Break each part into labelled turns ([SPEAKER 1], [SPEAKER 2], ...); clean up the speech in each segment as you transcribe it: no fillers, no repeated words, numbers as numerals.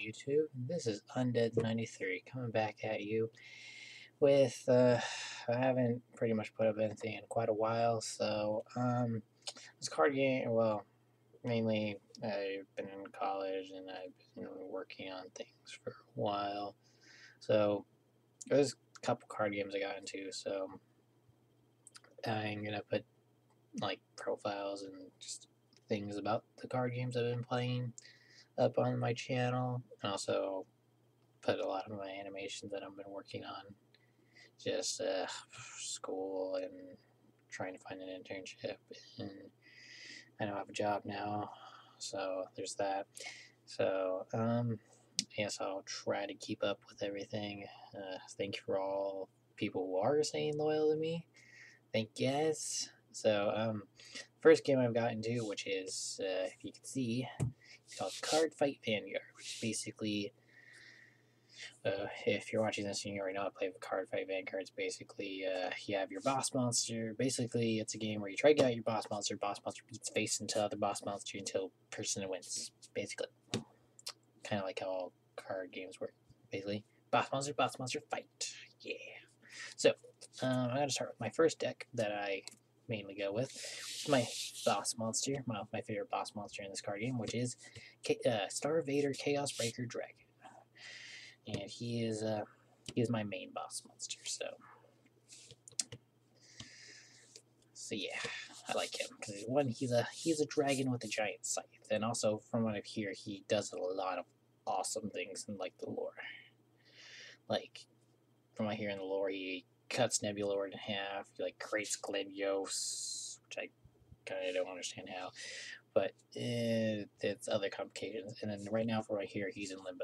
[SPEAKER 1] YouTube. This is Undead93 coming back at you with, I haven't pretty much put up anything in quite a while, so, this card game, well, mainly I've been in college and I've been working on things for a while, so there's a couple card games I got into, so I'm gonna put, like, profiles and just things about the card games I've been playing up on my channel, and also put a lot of my animations that I've been working on, just school and trying to find an internship, and I don't have a job now, so there's that. So yes, I'll try to keep up with everything. Thank you for all people who are staying loyal to me. Thank you guys. So first game I've got into, which is, if you can see, it's called Card Fight Vanguard, which is basically, if you're watching this and you already know how to play with Card Fight Vanguard, it's basically, you have your boss monster. Basically, it's a game where you try to get out your boss monster beats face into other boss monster until person wins, basically. Kind of like how all card games work, basically. Boss monster, fight. Yeah. So, I'm going to start with my first deck that I mainly go with. My boss monster, my favorite boss monster in this card game, which is Starvader Chaos Breaker Dragon. And he is my main boss monster, so yeah, I like him because one, he's a dragon with a giant scythe, and also from what I hear, he does a lot of awesome things in like the lore. Like from what I hear in the lore, he cuts Nebulord in half, he like creates Gladios, which I kind of don't understand how, but it's other complications. And then right now, from what I hear, he's in limbo.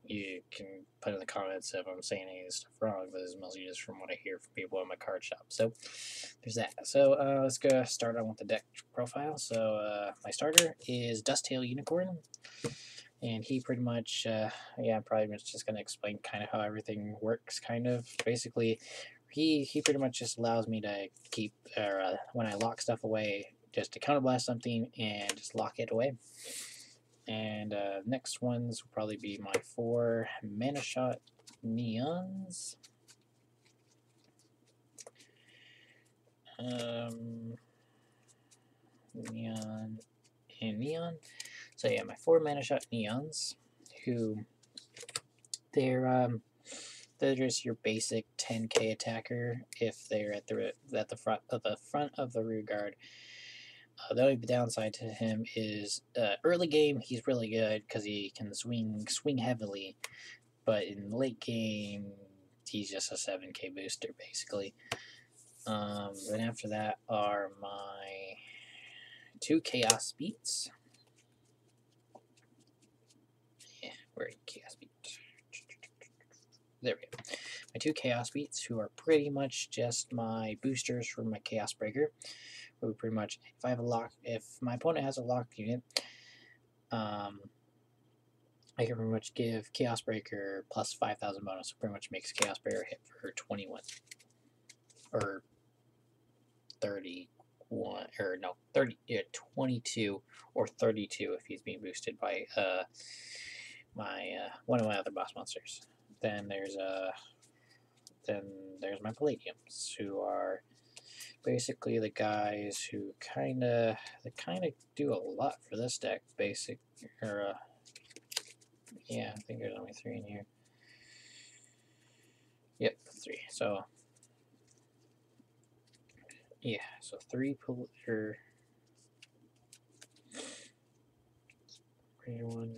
[SPEAKER 1] You can put in the comments if I'm saying any of this stuff wrong, but this is mostly just from what I hear from people in my card shop. So there's that. So let's go start on with the deck profile. So my starter is Dusttail Unicorn, and he pretty much, yeah, I'm probably just going to explain kind of how everything works, kind of. Basically, he pretty much just allows me to keep, when I lock stuff away, just to counterblast something and just lock it away. And next ones will probably be my 4 Mana Shot Neons. Neon and Neon. So yeah, my 4 Mana Shot Neons, who they're just your basic 10k attacker if they're at the front of the rear guard. The only downside to him is early game he's really good because he can swing heavily, but in late game he's just a 7k booster basically. Then after that are my 2 Chaos Beats. Yeah, where are you, Chaos Beats? There we go. My 2 Chaos Beats, who are pretty much just my boosters for my Chaos Breaker. Pretty much, if my opponent has a locked unit, I can pretty much give Chaos Breaker plus 5,000 bonus. So pretty much makes Chaos Breaker hit for 21 or 31 or no 30, yeah, 22 or 32 if he's being boosted by one of my other boss monsters. Then there's my Palladiums, who are basically the guys who kind of do a lot for this deck. Yeah, I think there's only 3 in here. Yep, 3. So yeah, so 3 grade 1,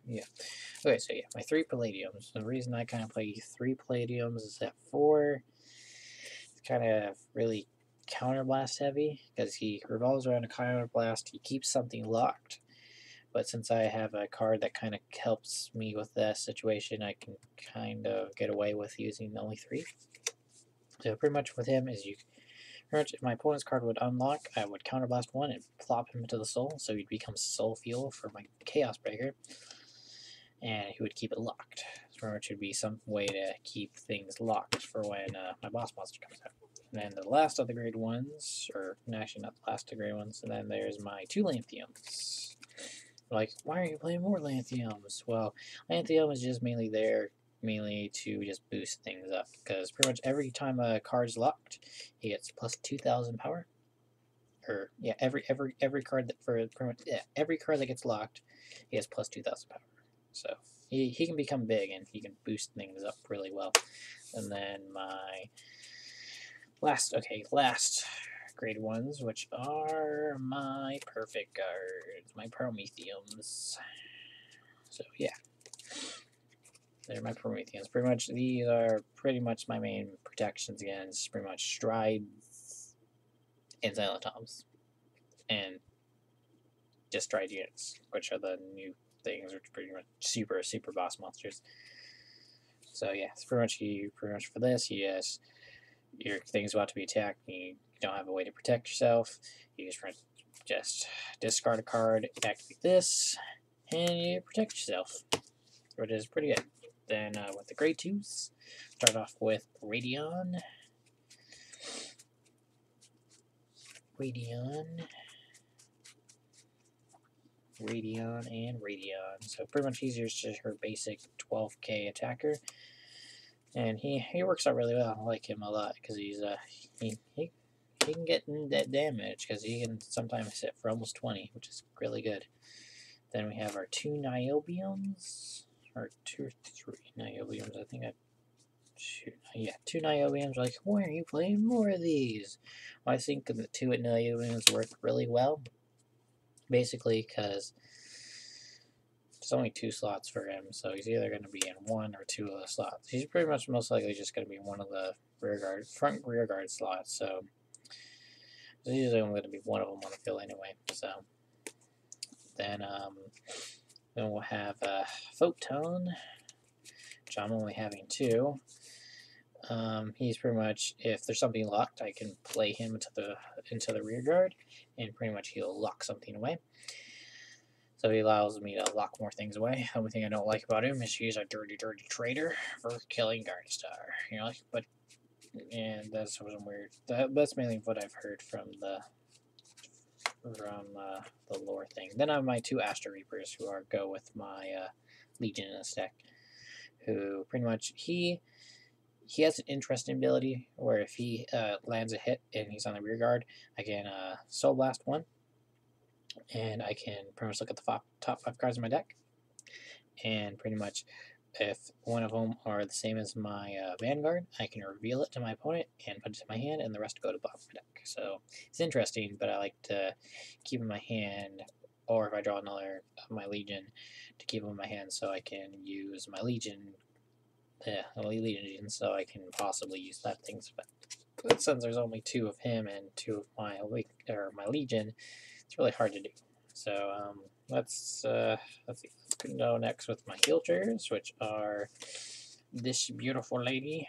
[SPEAKER 1] yeah. Okay, so yeah, my 3 Palladiums. The reason I kind of play 3 Palladiums is that 4 kind of really counterblast heavy because he revolves around a counterblast. He keeps something locked, but since I have a card that kind of helps me with that situation, I can kind of get away with using only 3. So pretty much with him is if my opponent's card would unlock, I would counterblast 1 and plop him into the soul, so he'd become soul fuel for my Chaos Breaker, and he would keep it locked. So pretty much would be some way to keep things locked for when my boss monster comes out. And then the last of the grade 1s, or actually not the last of the grade 1s, and then there's my 2 Lanthiums. Like, why are you playing more Lanthiums? Well, Lanthium is just mainly there mainly to just boost things up, because pretty much every time a card's locked, he gets plus 2,000 power. Or yeah, every card that for pretty much yeah, every card that gets locked, he has plus 2,000 power. So he can become big and he can boost things up really well. And then my last grade ones, which are my perfect guards, my Prometheums. So yeah, they're my Prometheans. Pretty much these are pretty much my main protections against pretty much Strides and Silent Toms. And just Stride units, which are the new things, which are pretty much super boss monsters. So yeah, it's pretty much for this, yes, your thing's about to be attacked and you don't have a way to protect yourself. You just discard a card, activate this, and you protect yourself, which is pretty good. Then with the grade 2s, start off with Radion, and Radion. So pretty much he's just her basic 12k attacker, and he works out really well. I like him a lot because he's he can get that damage because he can sometimes hit for almost 20, which is really good. Then we have our 2 Niobiums, or 2 or 3 Niobiums. I think I two Niobiums. Like, why are you playing more of these? Well, I think the 2 Niobiums work really well, basically because there's only 2 slots for him, so he's either going to be in 1 or 2 of the slots. He's pretty much most likely just going to be one of the front rear guard slots, so there's usually only going to be one of them on the field anyway. So then we'll have Photon, which I'm only having 2. He's pretty much, if there's something locked, I can play him into the rear guard, and pretty much he'll lock something away. So he allows me to lock more things away. The only thing I don't like about him is he's a dirty traitor for killing Guardstar. You know, but and that's some weird. That's mainly what I've heard from the lore thing. Then I have my 2 Astro Reapers who go with my Legion in this deck, who pretty much he has an interesting ability where if he lands a hit and he's on the rear guard, I can Soul Blast 1, and I can pretty much look at the top 5 cards in my deck, and pretty much if one of them are the same as my Vanguard, I can reveal it to my opponent and put it to my hand, and the rest go to the bottom of my deck. So it's interesting, but I like to keep in my hand, or if I draw another of my Legion, to keep them in my hand so I can use my Legion. Legion, so I can possibly use that thing's effect. But since there's only 2 of him and 2 of my Legion, it's really hard to do. So let's see. Let's go next with my heal triggers, which are this beautiful lady.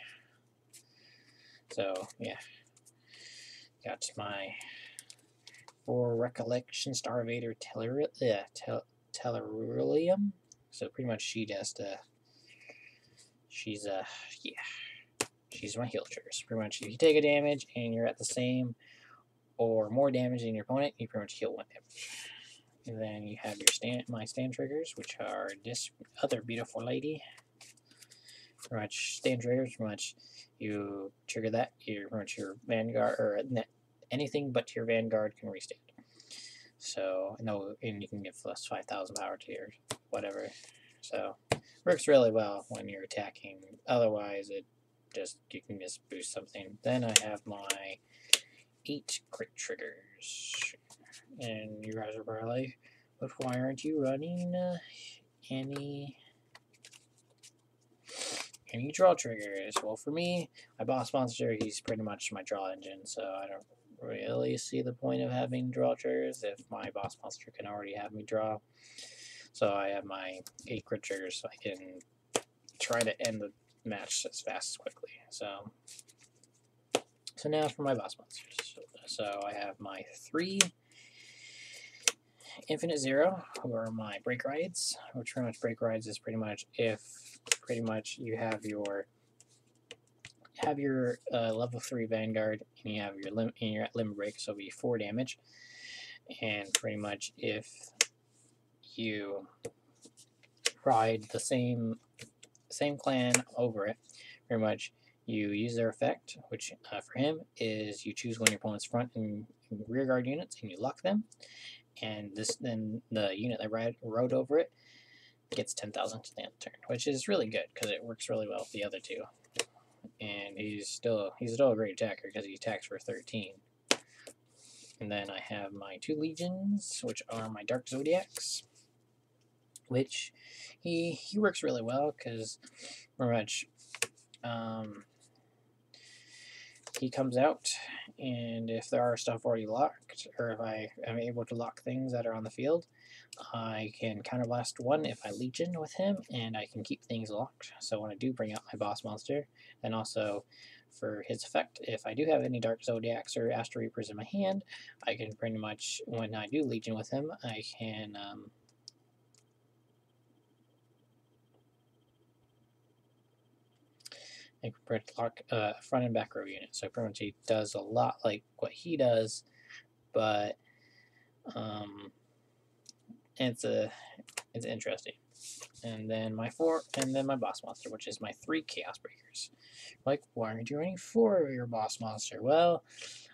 [SPEAKER 1] So yeah, got my for recollection Starvader Tellurium. So pretty much she just she's my heal triggers. Pretty much if you take a damage and you're at the same or more damage than your opponent, you pretty much heal 1 damage. And then you have your my stand triggers, which are this other beautiful lady. Pretty much stand triggers, pretty much you trigger that, pretty much your Vanguard, or anything but your Vanguard can restand. So, no, and you can give plus 5,000 power to your whatever. So, works really well when you're attacking. Otherwise, you can just boost something. Then I have my 8 crit triggers. And you guys are probably like, but why aren't you running any draw triggers? Well, for me, my boss monster, he's pretty much my draw engine, so I don't really see the point of having draw triggers if my boss monster can already have me draw. So I have my 8 crit triggers so I can try to end the match as fast as quickly. So now for my boss monsters. So I have my 3 Infinite Zero, who are my break rides, which pretty much break rides is pretty much if you have your level 3 Vanguard and you have and you're at limit break, so it'll be 4 damage, and pretty much if you ride the same clan over it. Pretty much, you use their effect, which for him is you choose one of your opponent's front and rear guard units and you lock them. And then the unit that rode over it gets 10,000 to the end of the turn, which is really good because it works really well with the other two. And he's still a great attacker because he attacks for 13. And then I have my 2 legions, which are my Dark Zodiacs, which he works really well because pretty much he comes out, and if there are stuff already locked, or if I am able to lock things that are on the field, I can counterblast 1 if I legion with him, and I can keep things locked. So when I do bring out my boss monster, and also for his effect, if I do have any Dark Zodiacs or Astral Reapers in my hand, I can pretty much, when I do legion with him, I can lock front and back row unit. So pretty much he does a lot like what he does, but it's interesting. And then my boss monster, which is my 3 Chaos Breakers. Like, why aren't you running 4 of your boss monster? Well,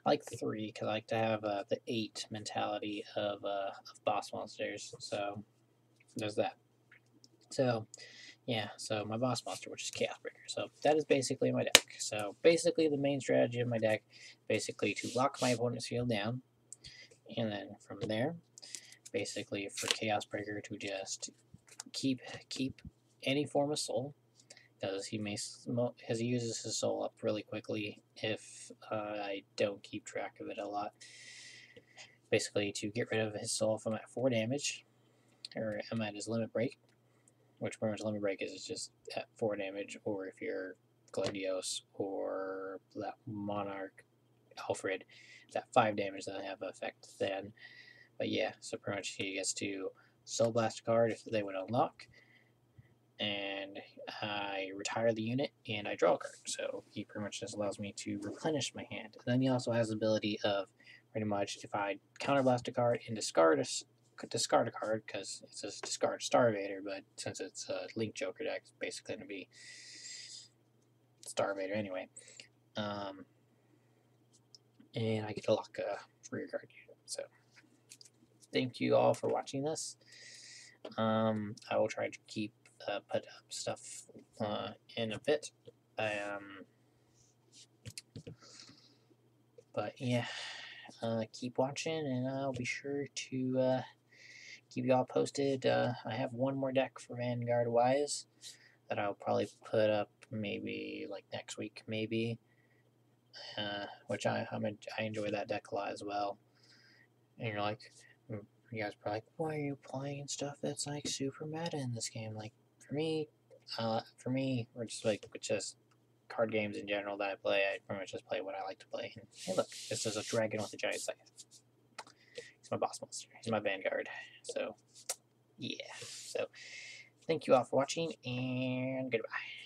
[SPEAKER 1] I like 3 because I like to have the 8 mentality of boss monsters. So there's that. So yeah, so my boss monster, which is Chaos Breaker. So that is basically my deck. So basically the main strategy of my deck, basically to lock my opponent's field down, and then from there, basically for Chaos Breaker to just keep any form of soul, because he uses his soul up really quickly if I don't keep track of it a lot. Basically to get rid of his soul if I'm at 4 damage, or I'm at his limit break, which pretty much limit break is just at 4 damage, or if you're Gladios or that Monarch Alfred, it's at 5 damage, then I have effect then. But yeah, so pretty much he gets to Soul Blast a card if they would unlock, and I retire the unit and I draw a card. So he pretty much just allows me to replenish my hand. And then he also has the ability of pretty much if I counterblast a card and discard a card, because it says discard Starvader, but since it's a Link Joker deck, it's basically going to be Starvader anyway. And I get to lock a rear guard unit. So thank you all for watching this. I will try to keep put up stuff in a bit. But yeah, keep watching, and I'll be sure to keep y'all posted. I have one more deck for Vanguard wise that I'll probably put up maybe like next week, maybe. Which I enjoy that deck a lot as well. And you're like, you guys are probably like, why are you playing stuff that's like super meta in this game? Like for me, we're just like just card games in general that I play. I pretty much just play what I like to play. And hey, look, this is a dragon with a giant scythe. He's my boss monster. He's my Vanguard. So yeah. So thank you all for watching, and goodbye.